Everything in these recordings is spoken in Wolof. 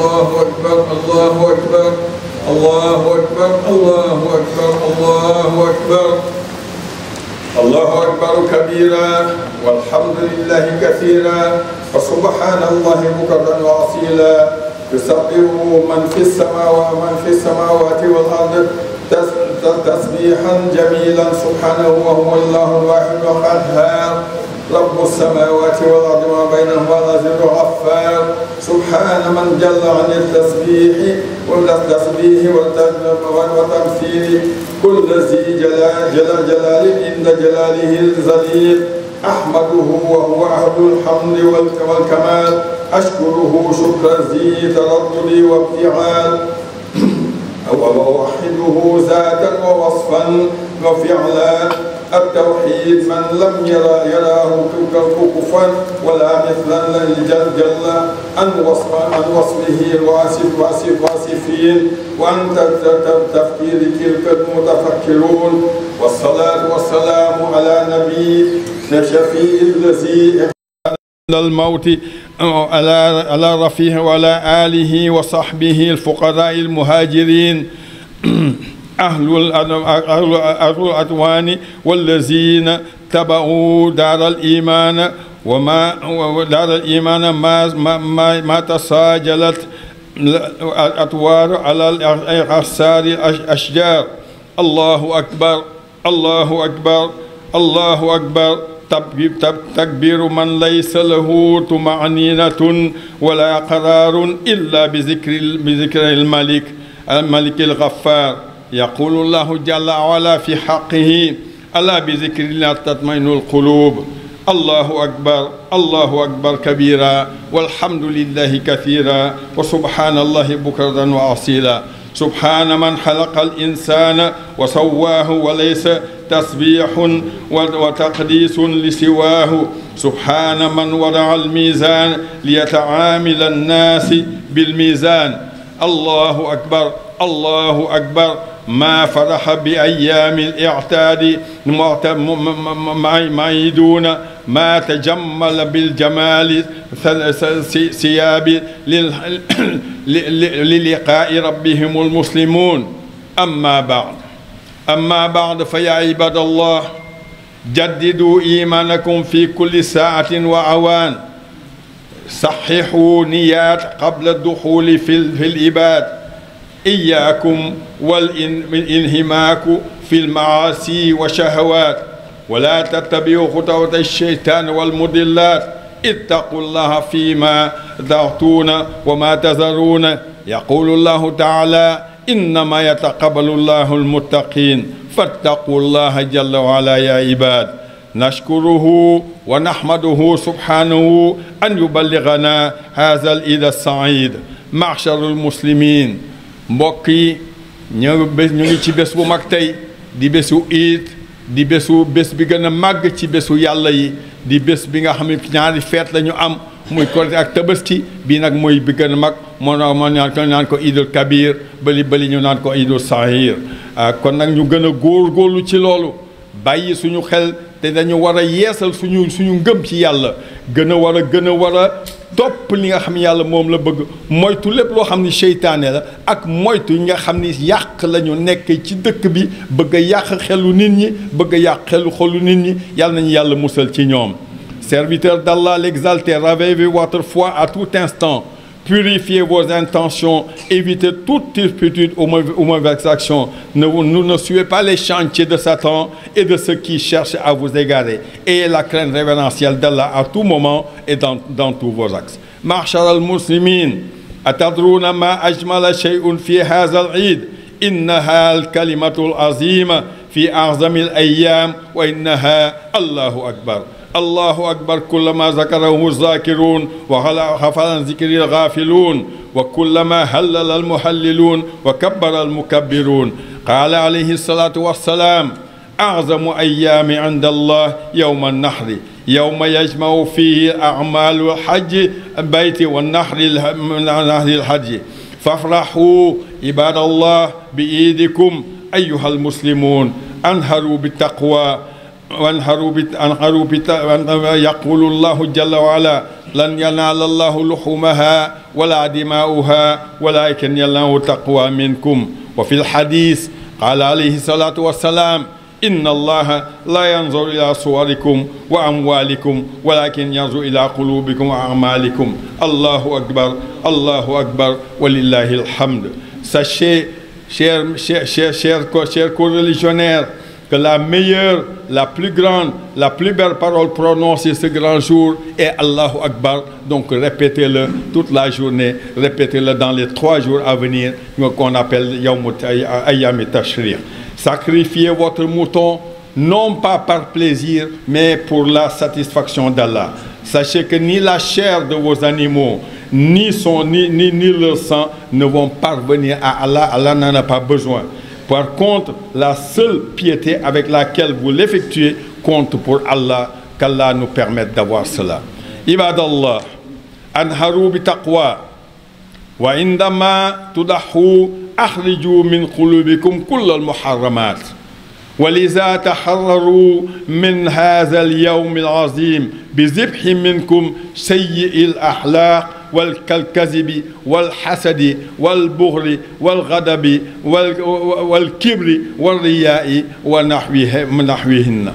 الله أكبر الله أكبر الله أكبر الله أكبر الله أكبر الله أكبر كبيرا والحمد لله كثيرا وسبحان الله بكرا وأصيلا يسبحه من في السماوات والأرض تسبيحا جميلا سبحانه وهو الله الواحد القهار رب السماوات والأرض وما بينهما العزيز الغفار سبحان من جل عن التسبيح والتمثيل كل ذي جلال عند جلاله الجليل أحمده وهو أهل الحمد والكمال أشكره شكر ذي تردد وابتعال وأوحده ذاتا ووصفا وفعلا التوحيد من لم يراه كفوا ولا مثلا جل عن وصفه الواصفين وعن تفكير تلك المتفكرون والصلاة والسلام على نبي شفيع الذي الموت على رفيع وعلى آله وصحبه الفقراء المهاجرين أهل الأدوان والذين تبعوا دار الإيمان دار الإيمان ما تساجلت الأطوار على الأعصار الأشجار الله أكبر الله أكبر الله أكبر تكبير من ليس له طمأنينة ولا قرار إلا بذكر الملك الغفار يقول الله جل وعلا في حقه ألا بذكر الله تطمئن القلوب الله أكبر كبيرا والحمد لله كثيرا وسبحان الله بكرة وأصيلا سبحان من خلق الإنسان وسواه وليس تسبيح وتقديس لسواه سبحان من وضع الميزان ليتعامل الناس بالميزان الله أكبر ما فرح بأيام الإعتاد معيدون ما تجمل بالجمال ثياب للقاء ربهم المسلمون أما بعد فيا عباد الله جددوا إيمانكم في كل ساعة وأوان صححوا نيات قبل الدخول في العباد إياكم والانهماك في المعاصي والشهوات ولا تتبعوا خطوات الشيطان والمضلات اتقوا الله فيما تعطون وما تذرون يقول الله تعالى إنما يتقبل الله المتقين فاتقوا الله جل وعلا يا عباد نشكره ونحمده سبحانه أن يبلغنا هذا العيد السعيد معشر المسلمين mbokk yi ñu ngi ci bés bu mag tey di bésu iid di bés bi gën a màgg ci bésu yàlla yi di bés bi nga xam ne ñaari feet la ñu am muy Korite ak Tabaski bii nag mooy bi gën a mag moo naan ko iidul kabir bali ñu naan ko iidul sahir kon nag ñu gën a góorgóorlu ci loolu bàyyi suñu xel te dañu war a yeesal suñu ngëm ci yàlla gën a war a topp li nga xam ne yàlla moom la bëgg moytu lépp loo xam ni seytaane la ak moytu ñi nga xam ni yàq la ñu nekk ci dëkk bi bëgg a yàq xelu nit ñi bëgg a yàq xolu nit ñi yàlla nañu yàlla musal ci ñoom. Serviteurs d'Allah l'exalté, ravivez votre foi à tout instant, purifiez vos intentions, évitez toute turpitude aux mauvaises actions. Ne suivez pas les chantiers de Satan et de ceux qui cherchent à vous égarer. Ayez la crainte révérentielle d'Allah à tout moment et dans tous vos axes. Ma'shar al-muslimin, atadruna ma ajmala shay'un fi hadha al-eid. Innaha al-kalimatu al-azima fi a'zami al-ayyam wa innaha Allahu akbar. الله أكبر كلما ذكره الذاكرون وغفل عن ذكر الغافلون وكلما هلل المهللون وكبر المكبرون قال عليه الصلاة والسلام أعظم أيام عند الله يوم النحر يوم يجمع فيه أعمال الحج البيت والنحر الحج فافرحوا عباد الله بإيدكم أيها المسلمون أنهروا بالتقوى يقول الله جل وعلا لن ينال الله لحومها ولا دماؤها ولكن ينال التقوى منكم. وفي الحديث قال عليه الصلاة والسلام إن الله لا ينظر إلى صوركم وأموالكم ولكن ينظر إلى قلوبكم وأعمالكم. الله أكبر الله أكبر ولله الحمد. Sachez, chers co-religionnaires, que la meilleure, la plus grande, la plus belle parole prononcée ce grand jour est Allahu Akbar. Donc répétez-le toute la journée, répétez-le dans les 3 jours à venir qu'on appelle Ayyam Tashriq. Sacrifiez votre mouton non pas par plaisir mais pour la satisfaction d'Allah. Sachez que ni la chair de vos animaux ni leur sang ne vont parvenir à Allah. Allah n'en a pas besoin. Par contre, la seule piété avec laquelle vous l'effectuez compte pour Allah, qu'Allah nous permette d'avoir cela. Ibadallah, anharu bi taqwa wa indama tudahu akhriju min qulubikum kull al muharramat. ولذا تحرروا من هذا اليوم العظيم بذبح منكم سيء الأخلاق والكذب والحسد والبغض والغضب والكبر والرياء ونحوهن.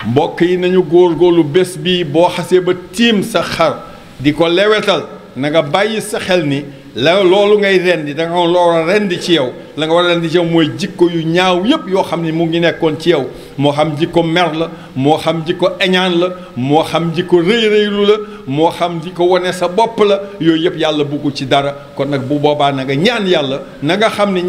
mbokk yi nañu góorgóorlu bés bi boo xasee ba tiim sa xar di ko lewetal na nga bàyyi sa xel ni la loolu ngay rendi da nga war a rendi ci yow la nga war a rendi ci yow mooy jikko yu ñaaw yëpp yoo xam ne mu ngi nekkoon ci yow moo xam jikko mer la moo xam jikko eñaan la moo xam jikko rëy rëylu la moo xam jikko wane sa bopp la yooyu yëpp yàlla buggu ci dara. kon nag bu boobaa na nga ñaan yàlla na nga xam ne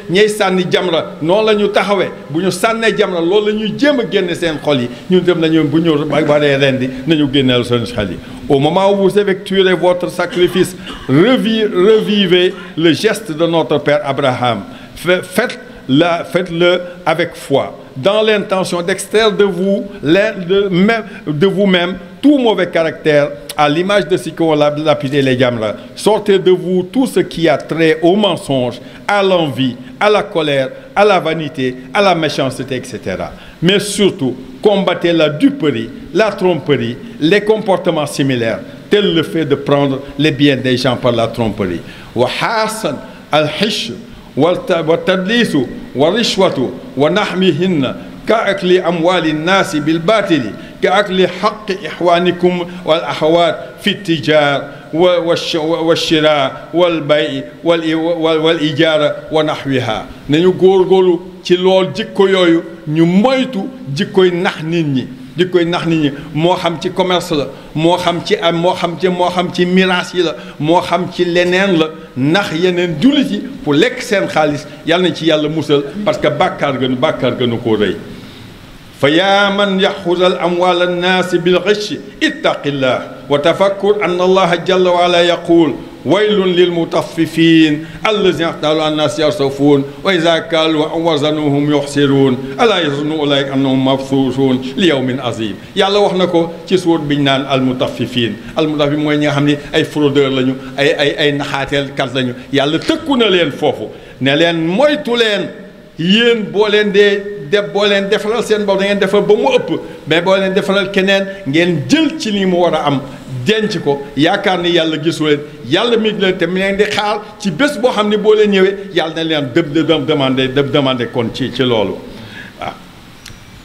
ñay sànni jamra noonu la ñu taxawee bu ñu sànnee jamra loolu la ñuy jéem a génne seen xol yi ñun dem nañu bu ñu baree rendi nañu génneel seen xel yi. Au moment où vous effectuerez votre sacrifice, revivez le geste de notre père Abraham. Faites-le avec foi, dans l'intention d'extraire de vous-même tout mauvais caractère, à l'image de ce qu'on a lapidé les Jamra. Sortez de vous tout ce qui a trait au mensonge, à l'envie, à la colère, à la vanité, à la méchanceté, etc. Mais surtout, combattez la duperie, la tromperie, les comportements similaires, tel le fait de prendre les biens des gens par la tromperie. Wa hasan al-hish wa tadlisu wa rishwatu wa nahmihinna كأكل أموال الناس بالباطل كأكل حق إخوانكم والأخوات في التجار والشراء والبيع والإجارة ونحوها. nañu góorgóorlu ci lool jikko yooyu ñu moytu jikkoy nax nit ñi jikkoy nax nit ñi moo xam ci commerce la moo xam ci am moo xam ci miraas yi la moo xam ci leneen la nax yeneen jullit yi pour lekk seen xaalis yàlla na ci yàlla musal parce que bàkkaar gënu koo rëy. فيا من يأخذ الأموال الناس بالغش اتق الله وتفكر أن الله جل وعلا يقول ويل للمطففين الذين يقتالون على الناس يصرفون وإذا كالوا أو وزنوهم يخسرون ألا يظن أولئك أنهم مبعوثون ليوم عظيم. yàlla wax na ko ci suur bi ñu naan almutaffifin mooy ñi nga xam ne ay fraudeur lañu ay naxaateelkat lañu yàlla tëkku na leen foofu ne leen moytu leen yéen boo leen defaral seen bopp da ngeen defal ba mu ëpp mais boo leen defaral keneen ngeen jël ci li mu war a am denc ko yaakaar ni yàlla gisu leen yàlla mi ngi leen te mi leen di xaar ci bés boo xam ne boo leen ñëwee yàlla na leen demandé kon ci loolu.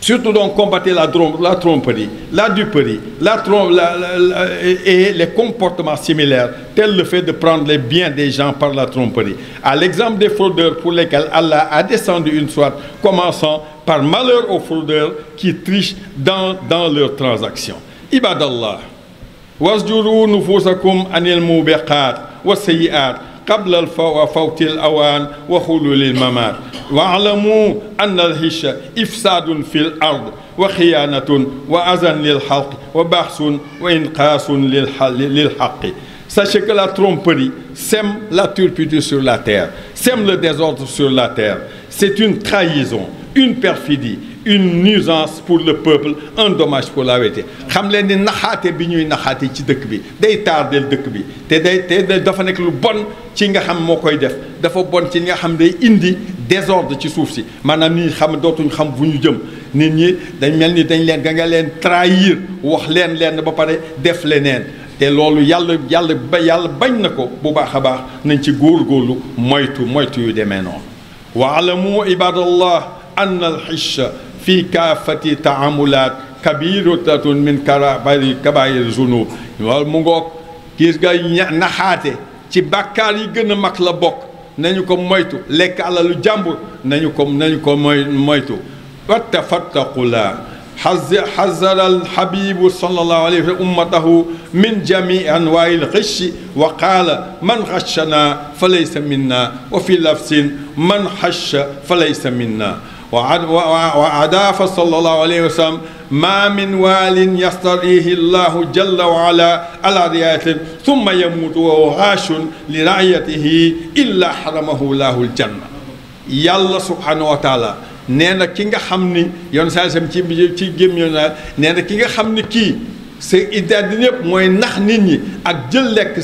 Surtout donc combattre la tromperie, la duperie, et les comportements similaires, tels le fait de prendre les biens des gens par la tromperie. À l'exemple des fraudeurs pour lesquels Allah a descendu une sourate, commençant par malheur aux fraudeurs qui trichent dans leurs transactions. Ibadallah, wasjuru nufusakum anil mubiqat wa sayyi'at قبل فوت الأوان وحلول الممات واعلموا أن الهش إفساد في الأرض وخيانة وأذى للحق وبحث وإنقاص للحق. Sachez que la tromperie sème la turpitude sur la terre, sème le désordre sur la terre. C'est une trahison, une perfidie, une nuisance pour le peuple, un dommage pour la vérité. xam leen ni naxaate bi ñuy naxaate ci dëkk bi day tardeel dëkk bi te dafa nekk lu bon ci nga xam moo koy def dafa bon ci nga xam day indi désordre ci suuf si maanaam nit ñi xam dootuñ xam fu ñu jëm nit ñi dañ mel ni dañ leen nga leen trahir wax leen ba pare def leneen te loolu yàlla bañ na ko bu baax a baax nañ ci góorgóorlu moytu yu demee noonu waalamu ibadallah anna alxisha fi kaafati taamulat kabiratun min kabair zunub wal mu ngoog gis nga naxaate ci bàkkaar yi gën a mag la bokk nañu ko moytu lekk alalu jàmbur nañu ko moytu wattafattaqula حذر الحبيب صلى الله عليه وسلم أمته من جميع أنواع الغش وقال من غشنا فليس منا وفي لفظ من حش فليس منا وأضاف صلى الله عليه وسلم ما من وال يسترعيه الله جل وعلا على رعايته ثم يموت وهو غاش لرعيته إلا حرمه الله الجنة يالله سبحانه وتعالى nee na ki nga xam ni yoon saa sam ci gém yo na nee na ki nga xam ni kii sa iddaadi ñëpp mooy nax nit ñi ak jël lekk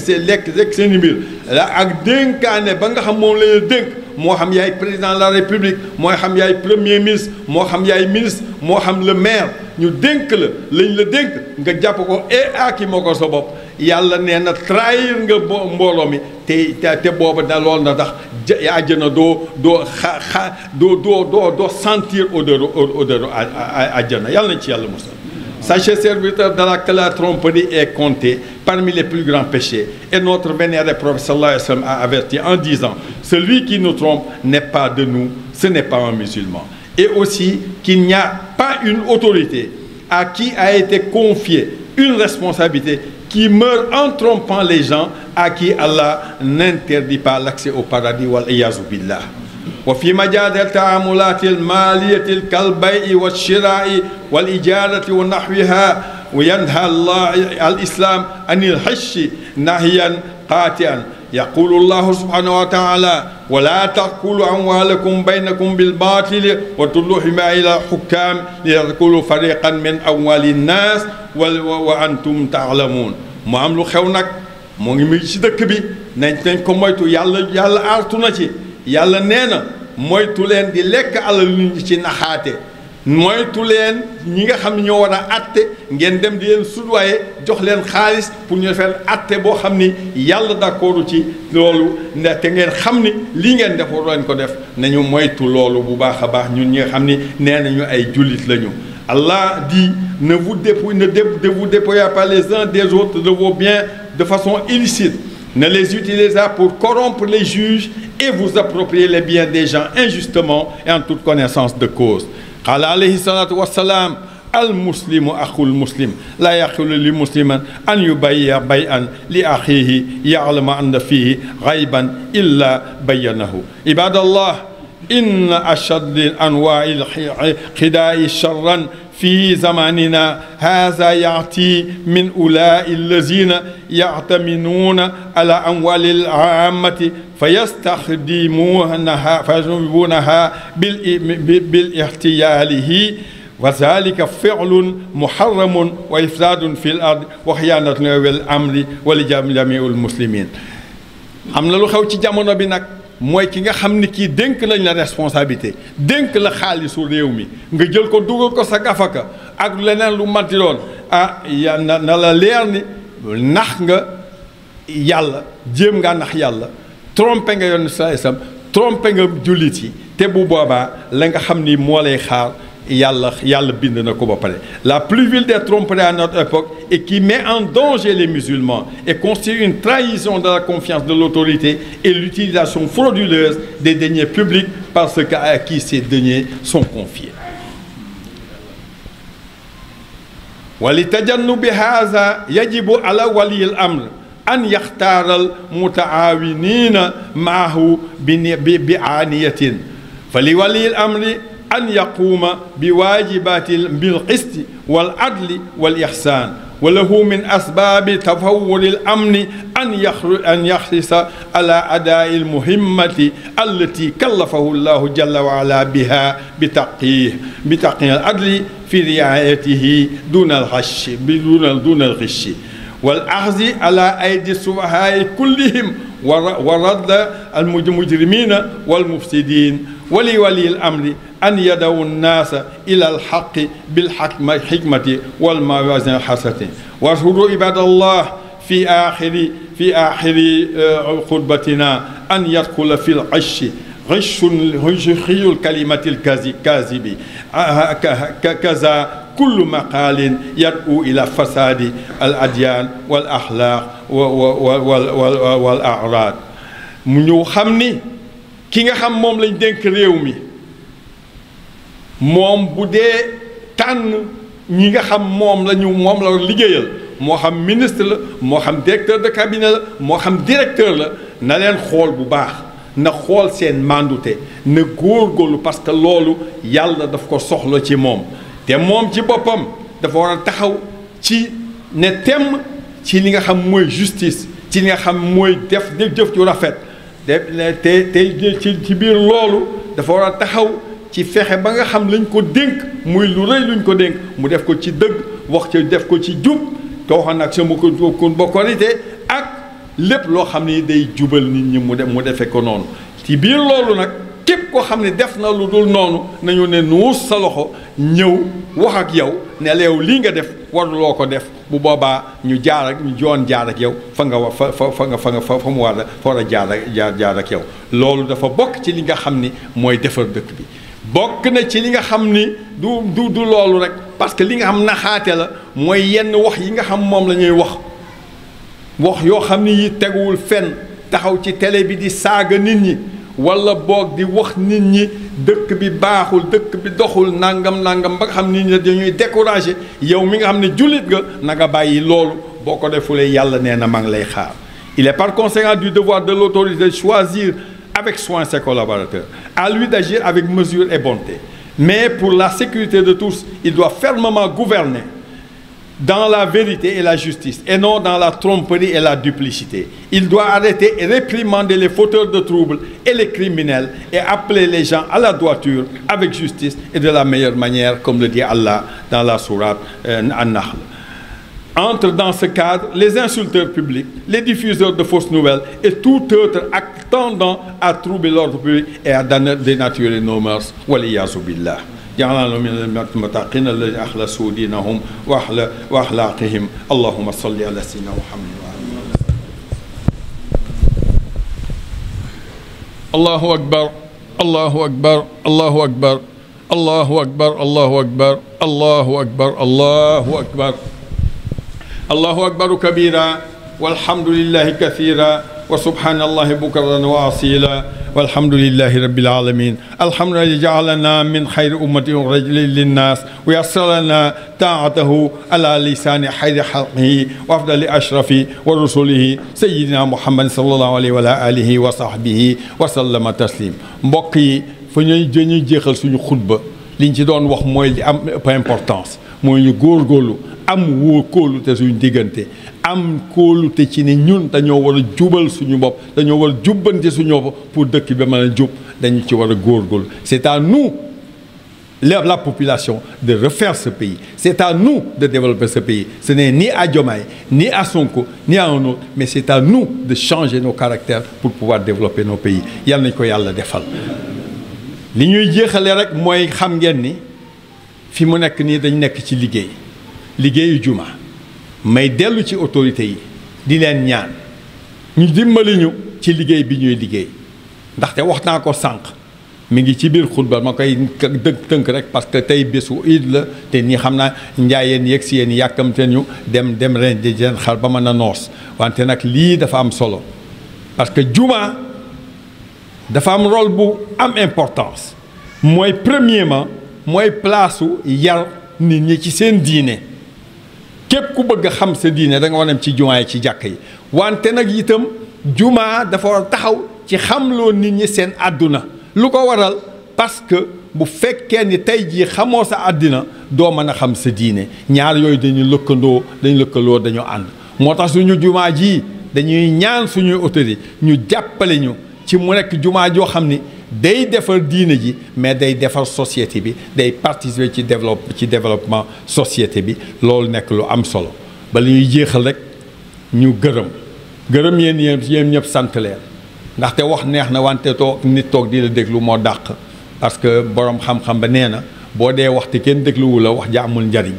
seen mbir ak dénkaane ba nga xam moom la ñu dénk moo xam yaay président de la république moo xam yaay premier ministre moo xam yaay ministre moo xam le maire ñu dénk lañ la dénk nga jàpp ko aki moo ko sa bopp yàlla nee na trahir nga mbooloo mi te booba da lool na tax àjjana doo sentir odeur àjjana yàlla nañ ci yàlla musal. Sachez, serviteurs d'Allah, que la tromperie est comptée parmi les plus grands péchés. Et notre vénéré prophète sallallahu alayhi wa sallam a averti en disant: celui qui nous trompe n'est pas de nous, ce n'est pas un musulman. Et aussi qu'il n'y a pas une autorité à qui a été confiée une responsabilité qui meurt en trompant les gens, à qui Allah n'interdit pas l'accès au paradis wal iyazu billah. وفي مجال التعاملات المالية كالبيع والشراء والإجارة ونحوها وينهى الله الإسلام عن الغش نهيا قاطعا يقول الله سبحانه وتعالى ولا تأكلوا أموالكم بينكم بالباطل وتدلوا بها إلى الحكام ليأكلوا فريقا من أموال الناس وأنتم تعلمون mu am lu xew nag moo ngi muy ci dëkk bi nañ ko moytu yàlla aartu na ci yàlla nee na moytu leen di lekk alal nit ñi ci naxaate moytu leen ñi nga xam ne ñoo war a atte ngeen dem di leen sudwaaye jox leen xaalis pour ñu defee atte boo xam ni yàlla d'accordu ci loolu ndaxte ngeen xam ni lii ngeen def war leen ko def nañu moytu loolu bu baax a baax ñun ñi nga xam ni nee nañu ay jullit lañu. Allah dit ne vous dépouillez pas les uns des autres de vos biens de façon illicite. Ne les utilisez pas pour corrompre les juges et vous approprier les biens des gens injustement et en toute connaissance de cause. Qala alayhi salatu wassalam al-muslimu akhul muslim la yakhulu li musliman an yubayya bay'an li akhihi ya'lamu anna fihi ghayban illa bayyanahu. Ibadallah إن أشد أنواع الخداع شرا في زماننا هذا يأتي من أولئك الذين يعتمدون على أموال العامة فيستخدمونها بالاحتيال وذلك فعل محرم وإفساد في الأرض وخيانة للأمر ولجميع المسلمين. am na lu xew ci jamono bi nag mooy ki nga xam ni kii dénk lañ la responsabilité dénk la xaalisu réew mi nga jël ko dugal ko sa gafaka ak leneen lu manti doon na la leer ni nax nga yàlla jéem ngaa nax yàlla trompé nga yoon sa islam trompé nga jullit yi te bu boobaa la nga xam ni moo lay xaar yàlla bind na ko ba pare. La plus vile des tromperies à notre époque et qui met en danger les musulmans et constitue une trahison de la confiance de l'autorité et l'utilisation frauduleuse des deniers publics parce qu'à qui ces deniers sont confiés. ولتجنب هذا يجب على ولي الأمر أن يختار المتعاونين معه بعناية فلولي الأمر أن يقوم بواجبات بالقسط والعدل والإحسان وله من أسباب تفور الأمن أن يحرص على أداء المهمة التي كلفه الله جل وعلا بها بتقيه العدل في رعايته دون الغش والأخذ على أيدي السفهاء كلهم ورد المجرمين والمفسدين ولولي الأمر أن يدعو الناس إلى الحق بالحكمة والموازنة الحسنة. واذكروا عباد الله في آخر خطبتنا أن يدخل في العش غش الكلمة الكاذب كذا كل مقال يدعو إلى فساد الأديان والأخلاق والأعراض ñu xam ni ki nga xam moom lañ dénk réew mi moom bu dee tànn ñi nga xam moom la liggéeyal moo xam ministre la moo xam directeur de cabinet la moo xam directeur la na leen xool bu baax na xool seen mandute na góorgóorlu parce que loolu yàlla daf ko soxla ci moom te moom ci boppam dafa war a taxaw ci ne temm ci li nga xam mooy justice ci li nga xam mooy def jëf ju rafet te ci biir loolu dafa war a taxaw ci fexe ba nga xam lañ ko dénk muy lu rëy luñ ko dénk mu def ko ci dëgg wax ci def ko ci jub ko wax nag sama ko bokkorité ak lépp loo xam ni day jubal nit ñi mu defe ko noonu ci biir loolu nag képp koo xam ne def na lu dul noonu nañu ne nuus sa loxo ñëw wax ak yow ne la yow lii nga def waruloo ko def bu boobaa ñu jaar ak ñu joon jaar ak yow fa nga fa mu war a jaar ak yow loolu dafa bokk ci li nga xam ni mooy defar dëkk bi bokk na ci li nga xam ni du loolu rek parce que li nga xam naxaate la mooy yenn wax yi nga xam moom la ñuy wax yoo xam ni yi teguwul fenn taxaw ci télé bi di saaga nit ñi wala boog di wax nit ñi dëkk bi baaxul dëkk bi doxul nangam ba nga xam nit ñi dañuy découragé yow mi nga xam ne jullit nga na nga bàyyi loolu boo ko defulee yàlla nee na maa ngi lay xaar. Il est par conséquent du devoir de l'autorité de choisir avec soin ses collaborateurs, à lui d'agir avec mesure et bonté. Mais pour la sécurité de tous, il doit fermement gouverner dans la vérité et la justice, et non dans la tromperie et la duplicité. Il doit arrêter et réprimander les fauteurs de troubles et les criminels et appeler les gens à la droiture avec justice et de la meilleure manière, comme le dit Allah dans la sourate An-Nahl. Entrent dans ce cadre les insulteurs publics, les diffuseurs de fausses nouvelles et tout autre acte tendant à troubler l'ordre public et à dénaturer nos mœurs. Waliyasu billah. جعلنا من المتقين الذين أخلصوا دينهم وأخلاقهم اللهم صل على سيدنا محمد الله أكبر الله أكبر الله أكبر الله أكبر الله أكبر الله أكبر الله أكبر الله أكبر كبيرا والحمد لله كثيرا وسبحان الله بكرا وأصيلا والحمد لله رب العالمين الحمد لله جعلنا من خير أمة للناس ويسر لنا طاعته على لسان خير خلقه وأفضل أشرف ورسله سيدنا محمد صلى الله عليه وعلى آله وصحبه وسلم تسليم mbokk yi fa ñuy jeexal suñu xutba liñ ci doon wax mooy li am importance mooy ñu góorgóorlu am kóolute suñu diggante am kóolute ci ne ñun dañoo war a jubal suñu bopp dañoo war a jubbante suñu bopp pour dëkk bi mën a jub dañu ci war a góorgóorlu c'est à nous la population de refaire ce pays c'est à nous de développer ce pays ce n'est ni à Diomaye ni à Sonko ni à un autre mais c'est à nous de changer nos caractères pour pouvoir développer nos pays yal nañ ko yàlla defal li ñuy jeexale rek mooy xam ngeen ni fi mu nekk nii dañ nekk ci liggéeyu juma may dellu ci autorité yi di leen ñaan ñu dimbali ñu ci liggéey bi ñuy liggéey ndaxte wax naa ko sànq mi ngi ci biir xutba ma koy tënk rek parce que tey bésu iid la te ñi xam naa njaayeen yegg si yéen yàkkamte ñu dem ren di jeen xar ba mën a noos wante nag lii dafa am solo parce que juma dafa am rôle bu am importance mooy premièrement mooy place u yar nit ñi ci seen diine képp ku bëgg a xam sa diine da nga war a dem ci jumaa yi ci jàkk yi wante nag itam jumaa dafa war a taxaw ci xamloo nit ñi seen àdduna lu ko waral parce que bu fekkee ni tey jii xamoo sa àddina doo mën a xam sa diine ñaar yooyu dañu lëkkaloo dañu ànd moo tax suñu jumaa ji dañuy ñaan suñuy autorité ñu jàppale ñu ci mu nekk jumaa joo xam ni day defar diine ji mais day defar société bi day participer ci développement société bi loolu nekk lu am solo ba li ñuy jeexal rek ñu gërëm yéen ñëpp sant leen ndaxte wax neex na wante nit toog di la déglu moo dàq parce que borom xam-xam ba nee na boo dee wax te kenn dégluwu la wax ja amul njariñ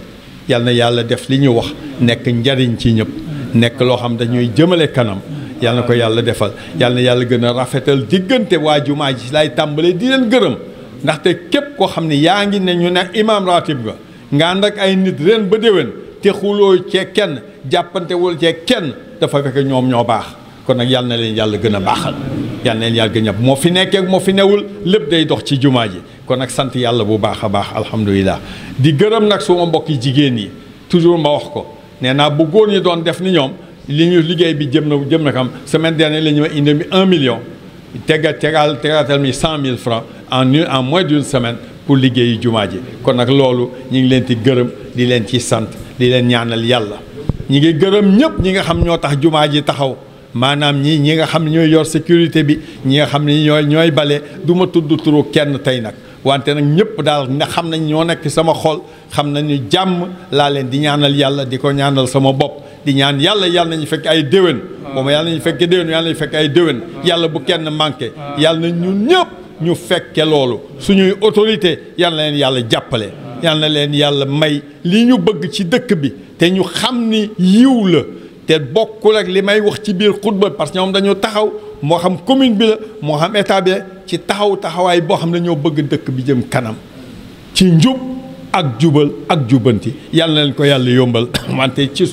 yal na yàlla def li ñu wax nekk njariñ ci ñëpp nekk loo xam dañuy jëmale kanam yàlla na ko yàlla defal yàlla na yàlla gën a rafetal diggante waa jumaa ji lay tàmbalee di leen gërëm ndaxte képp koo xam ne yaa ngi ne ñu ne imam ratib nga ànd ak ay nit ren ba déwén te xuloo cee kenn jàppantewul cee kenn dafa fekk ñoom ñoo baax kon nag yàlla na leen yàlla gën a baaxal yàlla na leen yàlla gën a moo fi nekkee moo fi newul lépp day dox ci jumaa ji kon nag sant yàlla bu baax a baax alhamdulilah di gërëm nag suma mbokki jigéen yi toujours ma wax ko nee naa bu góor ñi doon def ni ñoom li ñu liggéey bi jëm na kam semaine dernière la ñu ma indi 1 million tegatal mi 100 000 francs en moins d'une semaine pour liggéeyu jumaa ji kon nag loolu ñu ngi leen ci gërëm di leen ci sant di leen ñaanal yàlla ñi ngi gërëm ñëpp ñi nga xam ñoo tax jumaa ji taxaw maanaam ñi nga xam ne ñooy yor sécurité bi ñi nga xam ne ñooy bale du ma tudd turu kenn tey nag wante nag ñëpp daal nga xam nañ ñoo nekk sama xol xam nañu jàmm laa leen di ñaanal yàlla di ko ñaanal sama bopp di ñaan yàlla nañu fekk ay déwén moom yàlla nañu fekk déwén yàlla nañu fekk ay déwén yàlla bu kenn manqué yàlla na ñun ñëpp ñu fekke loolu suñuy autorité yàlla na leen yàlla jàppale yàlla na leen yàlla may li ñu bëgg ci dëkk bi te ñu xam ni yiw la te bokkul ak li may wax ci biir xutba parce que ñoom dañoo taxaw moo xam commune bi la moo xam état bi la ci taxawaay boo xam ne ñoo bëgg dëkk bi jëm kanam ci njub ak jubal ak jubanti yàlla na leen ko yàlla yombal wante ci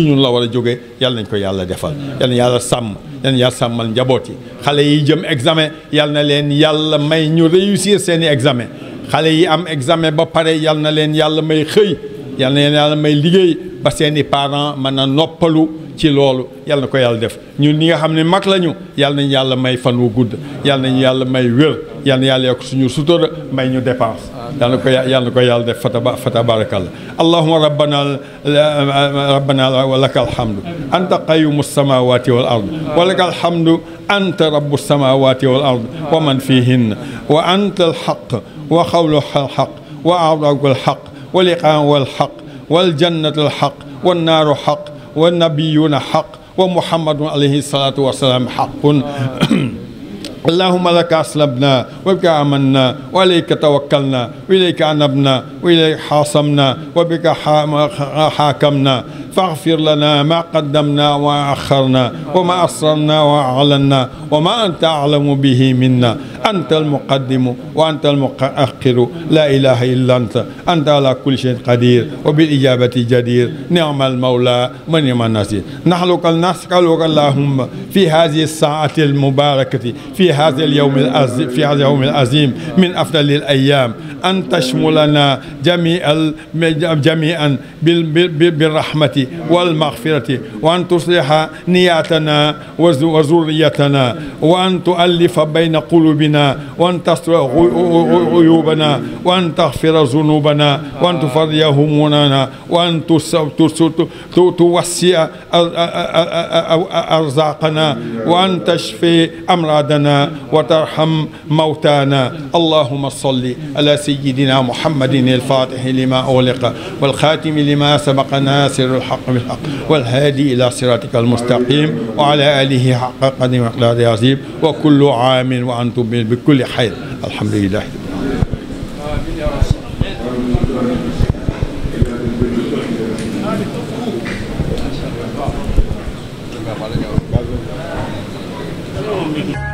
ñun la war a jógee yàlla nañ ko yàlla defal yàlla na yàlla sàmm yàlla na yàlla sàmmal njaboot yi xale yi jëm examen yàlla na leen yàlla may ñu réussir seeni examen xale yi am examen ba pare yàlla na leen yàlla may xëy yàlla na leen yàlla may liggéey ba seeni parents mën a noppalu ci loolu yàlla na ko yàlla def ñun ñi nga xam ne mag lañu yàlla nañu yàlla may fan wu gudd yàlla nañu yàlla may wér yàlla na yàlla yokk suñu sutura may ñu dépense yàlla na ko yàlla def fa tabarakallah allahumma rabbana wa lakal hamdu anta qayyumu samawati wal ard wa lakal hamdu anta rabbu samawati wal ard wa man fihinna wa anta al haqq wa qawluka al haqq wa a'daku al haqq wa liqa'u al haqq wal jannatu al haqq wan naru haqq wan nabiyyuna haqq wa muhammadun alayhi salatu wa salam haqqun اللهم لك أسلمنا وبك آمنا وإليك توكلنا وإليك أنبنا وإليك حاصمنا وبك حاكمنا فاغفر لنا ما قدمنا وأخرنا وما أسررنا وأعلنا وما أنت أعلم به منا أنت المقدم وأنت المؤخر لا إله إلا أنت على كل شيء قدير وبالإجابة جدير نعم المولى ونعم النصير نسألك اللهم في هذه الساعة المباركة في هذا اليوم العظيم من أفضل الأيام أن تشملنا جميعا بالرحمة والمغفرة وأن تصلح نياتنا وذريتنا وأن تؤلف بين قلوبنا وأن تصلح عيوبنا وأن تغفر ذنوبنا وأن تفرج همومنا وأن توسع أرزاقنا وأن تشفي أمراضنا وترحم موتانا اللهم صل على سيدنا محمد الفاتح لما أغلق والخاتم لما سبق ناصر الحق بالحق والهادي إلى صراطك المستقيم وعلى آله حق قدر ومقدار عظيم وكل عام وأنتم بكل خير الحمد لله. Thank you.